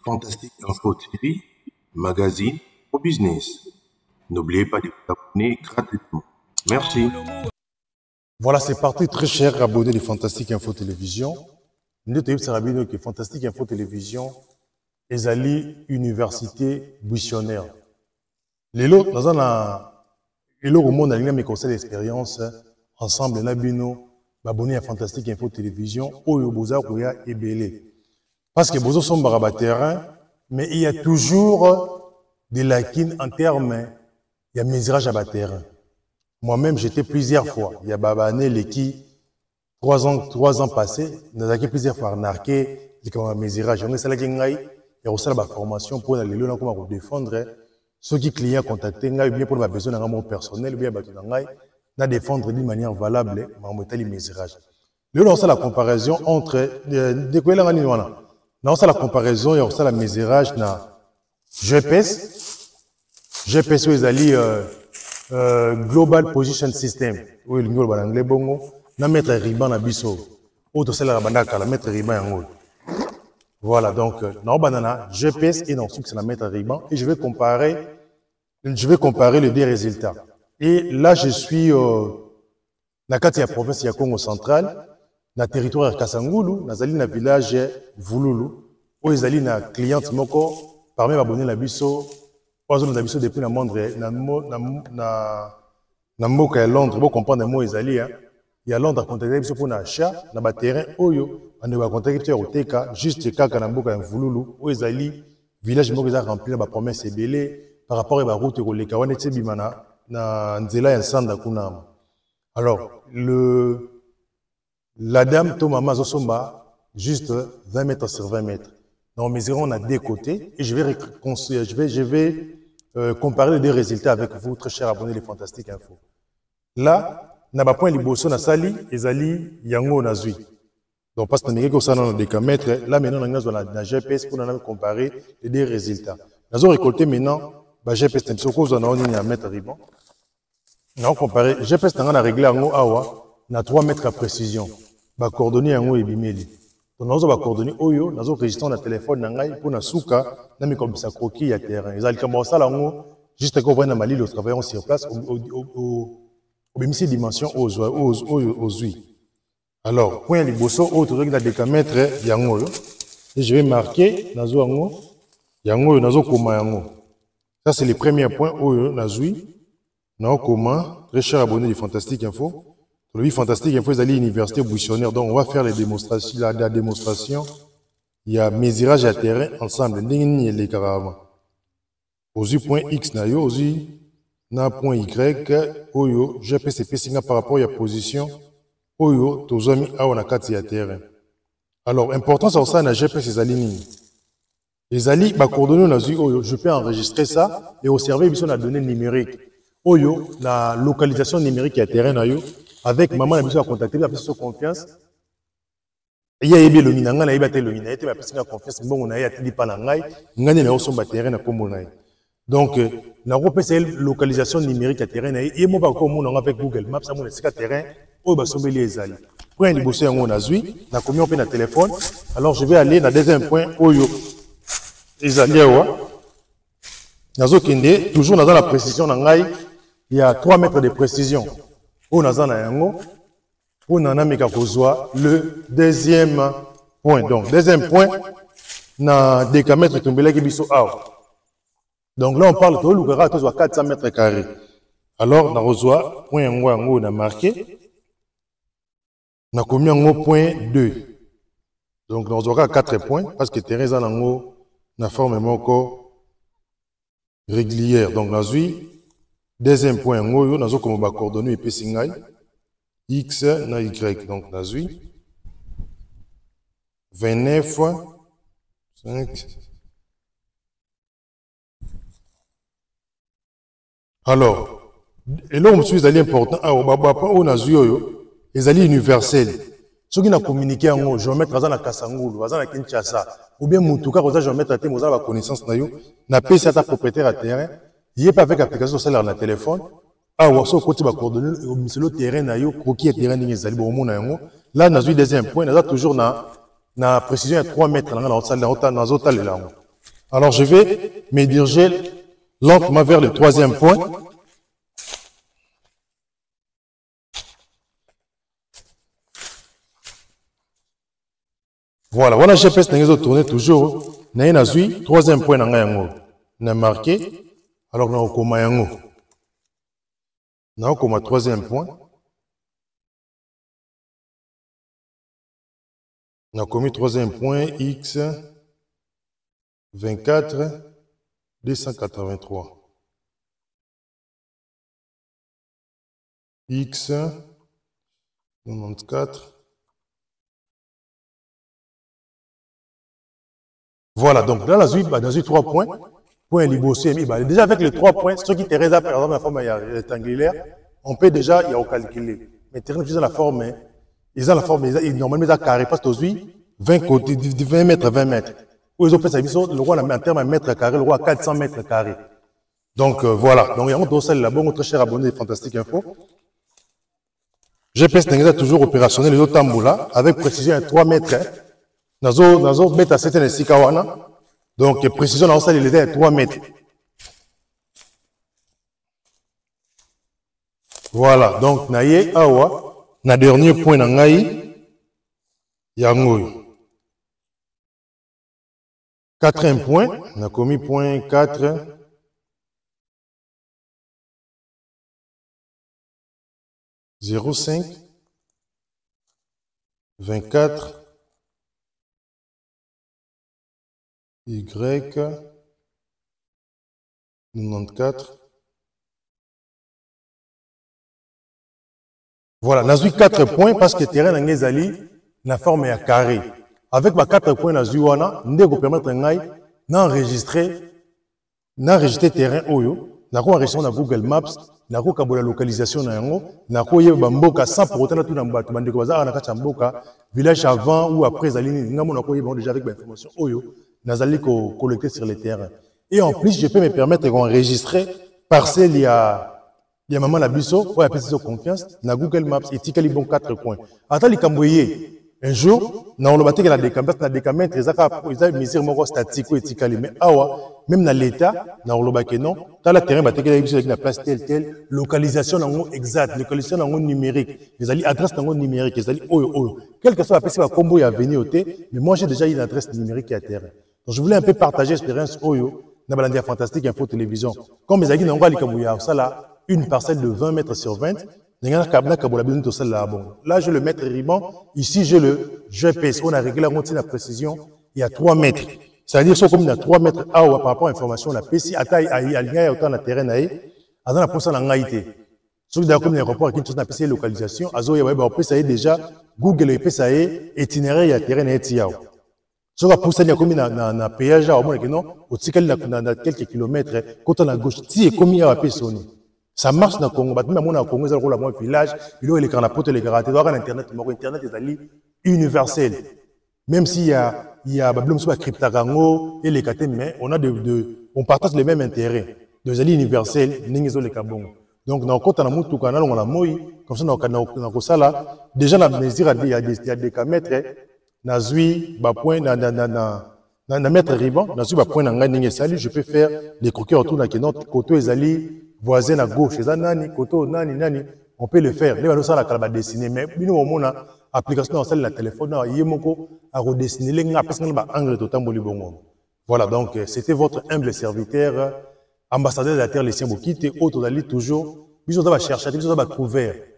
Fantastique Info TV, magazine au business. N'oubliez pas de vous abonner gratuitement. Merci. Voilà, c'est parti, très cher abonnés de Fantastique Info Télévision. Nous avons que Fantastique Info Télévision est allée université buissonnaire. Les lots, nous avons au monde à mes conseils d'expérience ensemble, nous avons abonné à Fantastique Info Télévision, Oyoboza, Kouya et Belé. Parce que Bozo sont baraba terrain, mais il y a toujours des lacunes en termes, il y a misérage à terrain. Moi-même, j'étais plusieurs fois. Il y a Babané, l'équipe, 3 ans passés, nous avons plusieurs fois arnaqué, les misérage. On est là qui il y a aussi la formation pour les lots, comment défendre ceux qui clients contactés, bien pour ma besoin d'un personnel, bien na défendre d'une manière valable, mais les misérage. Le on la comparaison entre non, ça la comparaison, il y a aussi la misérage na GPS où ils allaient Global Position System, où ils ont l'anglais bongo, na mettre riban na biso, ou tout ça la bandaka, la mettre riban en haut. Voilà, donc, non, banana, GPS et non, c'est la mettre riban, et je vais comparer les deux résultats. Et là, je suis, na Katia province ya Congo central, na territoire ya Kasangulu, na zali na village Vululu, où ils allaient na cliente moko, parmi abonné la biso, pas on a biso depuis na mondre, na moka ya Londres, vous comprenez moi ils allaient, il y a Londres à contacter biso pour na achat, na ba terrain oyo, on va contacter au TK, juste kaka na mboka ya Vululu, où ils allaient, village moko ils a rempli na ba promesse belé, par rapport à la route au leka, on était bimana, na nzela ya sanda kuna. Alors, la dame, Thomas Mazosomba, juste 20 mètres sur 20 mètres. Donc, mesurons, on a des côtés et je vais comparer les deux résultats avec vous, très chers abonnés de Fantastique Info. Là, n'a pas point les bossons à Sali et Zali Yango Nazui. Donc, parce que nous avons ça dans le décamètre, là, maintenant, on a la GPS pour nous comparer les deux résultats. Nous avons récolté maintenant, le GPS, nous avons mis à mettre riban. Nous avons comparé, le GPS, nous avons réglé en haut, na 3 mètres à précision. Ba coordonnées en haut et bimeli. Donc, nous avons coordonnées oyo, nous avons registré le téléphone nangai pour na souka, na mi comme ça croquis à terrain. Ils allaient comme ça là en juste qu'on voit na mali le travail sur place au bimisi dimension aux huit. Alors, point les bosso autre règle de décamètre yango et je vais marquer nazo yango nazo koma yango. Ça c'est le premier point oyo nazui. Non, comment, très cher abonné du Fantastique Info. Pour le Fantastique Info, ils allaient à l'université buissonnaire. Donc, on va faire les démonstrations. La démonstration, il y a mesurage à terrain ensemble. N'y les caravans. Aux point X, aux point Y, oyo, GPCP, singa par rapport à la position, oyo, tous amis, à on a 4 à terrain. Alors, important, ça, on a GPS, les alignés. Les alliés, bah, coordonnées, on a dit, oyo, je peux enregistrer ça et observer, ils sont la donnée numérique. Oyo, la localisation numérique à terrain, avec maman, elle a contacté, elle a fait confiance. Il y a eu le minanga, il y a eu le minanga, il y a eu confiance, bon, on a été dit par l'angai, on a eu terrain à Komonaï. Donc, la localisation numérique à terrain, il y a eu avec Google Maps, on a eu terrain, on a eu les alliés. Pour un bossé, on a eu, on a commis un téléphone. Alors, je vais aller dans le deuxième point, Oyo, les alliés, toujours dans la précision, il y a 3 mètres de précision. On a le deuxième point. Donc, deuxième point, na décamètre tombé qui biso out. Donc là, on parle de 400 mètres carrés. Alors, on a reçoit point on a marqué. On a commis en point 2. Donc, on aura 4 points parce que terrain en haut, na forme encore régulière. Donc, on a deuxième point, nous avons comme coordonnées et Pessingai, X na Y. Donc, nous avons 29, 5. Alors, et là, on suis allé important. On a vu les alliés universels. Ceux qui ont communiqué en haut, je vais mettre dans Kasangulu, dans Kinshasa, ou bien Moutouka, je vais mettre la connaissance, na PC à ta propriétaire à terrain. Il n'y a pas avec l'application sur le téléphone. Ah, ou alors, côté coordonnées, sur le terrain, croquis terrain, là, nous avons deuxième point, nous avons toujours na précision à 3 mètres dans la salle, dans la Alors, je vais me diriger lentement vers le troisième point. Voilà, voilà, GPS n'a tourné toujours. N'a troisième point n'a marqué. Alors, n'a okoma yango. N'a okoma troisième point. N'a commis troisième point X 24 283. X 94. Voilà, donc là, on a 3 points. Point libossé. Déjà, avec les 3 points, ceux qui terraient, par exemple, la forme rectangulaire, on peut déjà y calculer. Mais terrain, ils ont la forme, normalement, ils ont carré, parce que 20 côtés, 20 mètres, 20 mètres. Où ils ont fait ça, le roi, en termes de mètres carrés, le roi, 400 mètres carrés. Donc, voilà. Donc, il y a un dossier là-bas, notre cher abonné de Fantastique Info. GPS n'est toujours opérationnel, les autres tamboula, avec précision à 3 mètres. Nazo mettre à 7 sikawana. Donc, précision dans ça, il était à 3 mètres. Voilà. Donc, naye awa, na dernier point na ngai, yangoy. Quatrième point, on a commis point 4. « 05 24 Y 94. Voilà, on a 4 points parce que le terrain est la forme est carré. Avec ma 4 points, on a permettre d'enregistrer le terrain oyo, on a enregistré dans Google Maps, on a la localisation, on a sans pour autant tout dans village avant ou après, on a déjà avec l'information oyo. Nazali collecter sur le terrain. Et en plus, je peux me permettre d'enregistrer parcelle, il y a maman la biso, ou il y a confiance, na Google Maps, et il y a 4 points. Attends, les Camboyés, un jour, dans le bâtiment, il y a des caméras, ils ont une mesure statique, mais même dans l'État, dans le bâtiment, dans le terrain, il y a une place telle, localisation exacte, localisation numérique, ils ont une adresse numérique, ils ont quel que soit la personne qui a venu au thé, mais moi j'ai déjà une adresse numérique à terre. Donc je voulais un peu partager l'expérience Oyo, dans la Fantastique Info Télévision. Comme les amis n'ont ça là, une parcelle de 20 mètres sur 20, là je le mètre ruban, ici j'ai le GPS, on a réglé la précision, il y a 3 mètres. C'est-à-dire que comme il y a 3 mètres par rapport à l'information, on a PC, à taille, à lien, autant de terrain, à la poste en Haïti. Sauf que comme l'aéroport qui est PC localisation, on peut déjà Google et PC itinéraire, il y a terrain et tiao. Sauf que pour ça, il y a comme un péage, au quelques kilomètres, côté à gauche, si et comme il y a un PC. Ça marche dans le Congo, mais dans le Congo, il y a un village, il y a les carnapotes, les garatés, il y a Internet, Internet est universel. Même s'il y a cryptagango et les KT, mais on partage les mêmes intérêts. Des alliés universels, n'ingézo les kabongo. Donc, dans le côté de tout canal, on a moi, comme ça, dans le sala, déjà, il y a des camètres, nazui, point, na mettre riban, nazui, point, je peux faire les croquets autour de notre côté, les alliés, voisin à gauche, les nani, côté, nani, on peut le faire. Les valeurs, ça, la dessiner, mais, nous, on a application dans la téléphone, il y a redessiner les angle total bolibongo. Voilà, donc, c'était votre humble serviteur, ambassadeur de la terre, les siens Bokite, autre d'ali toujours. Nous devons chercher, nous devons trouver.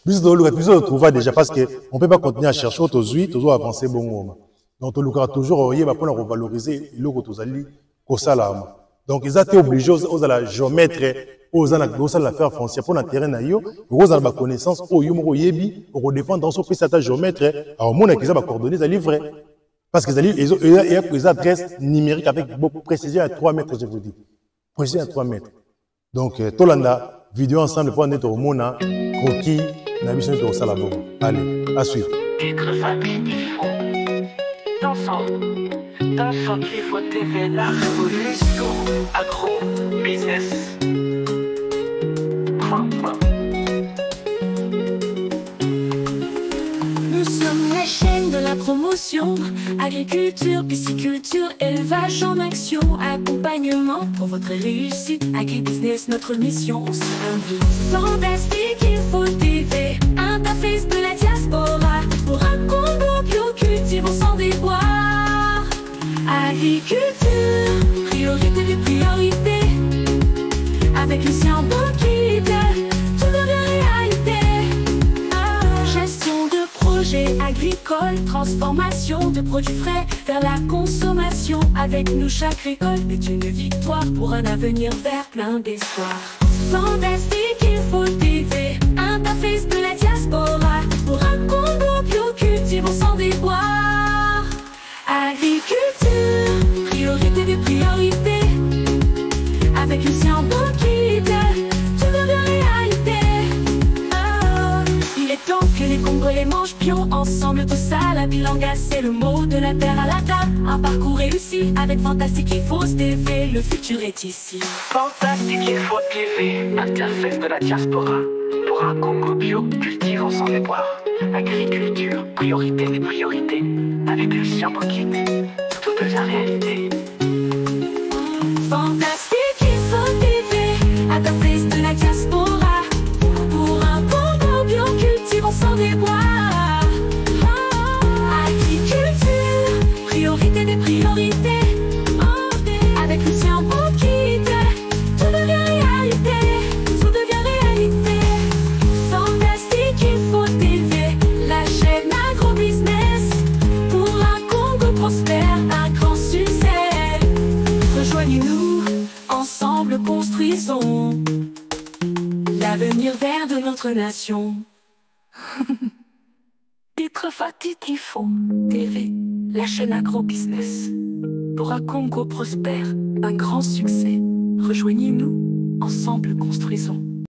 Nous devons trouver déjà parce qu'on ne peut pas continuer à chercher autres huit, toujours avancer bon. Donc, on doit toujours pour revaloriser l'autre au salaire. Donc, ils ont été obligés aux la géomètre, aux la faire foncière pour le terrain, aux la connaissance, aux yebi, pour défendre dans son prix à géomètre, au monde qu'ils ont coordonnées à livrer. Parce qu'ils ont des adresses numériques avec beaucoup de précision à 3 mètres, je vous dis. Précision à 3 mètres. Donc, Tolanda, vidéo ensemble pour être au Mona, Croquis, Nabisson au Salabo. Allez, à suivre. Être famille, il faut. Dansant qu'il faut TV, la révolution. Agro, business. Nous sommes la chaîne de la promotion, agriculture, pisciculture, élevage en action, accompagnement pour votre réussite. Agribusiness, notre mission, c'est un but fantastique. Info TV, interface de la diaspora pour un Congo bio, cultivons sans déboire. Agriculture, priorité des priorités. Avec Lucien Bokid, tout devient réalité. Gestion de projets agricoles, transformation de produits frais vers la consommation. Avec nous, chaque récolte est une victoire pour un avenir vert plein d'espoir. Fantastique Info TV, interface de la diaspora pour un Congo bio, cultivons sans déboire. Agriculture, priorité des priorités. Avec Lucien Bokid, tout devient réalité. Il est temps que les Congolais mangent bio ensemble, tout ça, la bilanga, c'est le mot de la terre à la table. Un parcours réussi avec Fantastique Info TV, le futur est ici. Fantastique Info TV, interface de la diaspora pour un Congo bio, cultivons sans déboire. Agriculture, priorité des priorités. Avec Lucien Bokid, tout devient réalité. Fantastique Info TV, interface de la diaspora pour un Congo bio, cultivons sans déboire. Agriculture, priorité des priorités. Avec Lucien Bokid, tout devient réalité, tout devient réalité. Fantastique Info TV, la chaîne agrobusiness pour un Congo prospère, un grand succès. Rejoignez-nous, ensemble construisons l'avenir vert de notre nation. Titre Fantastique Info TV, la chaîne agrobusiness pour un Congo prospère, un grand succès. Rejoignez-nous, ensemble construisons.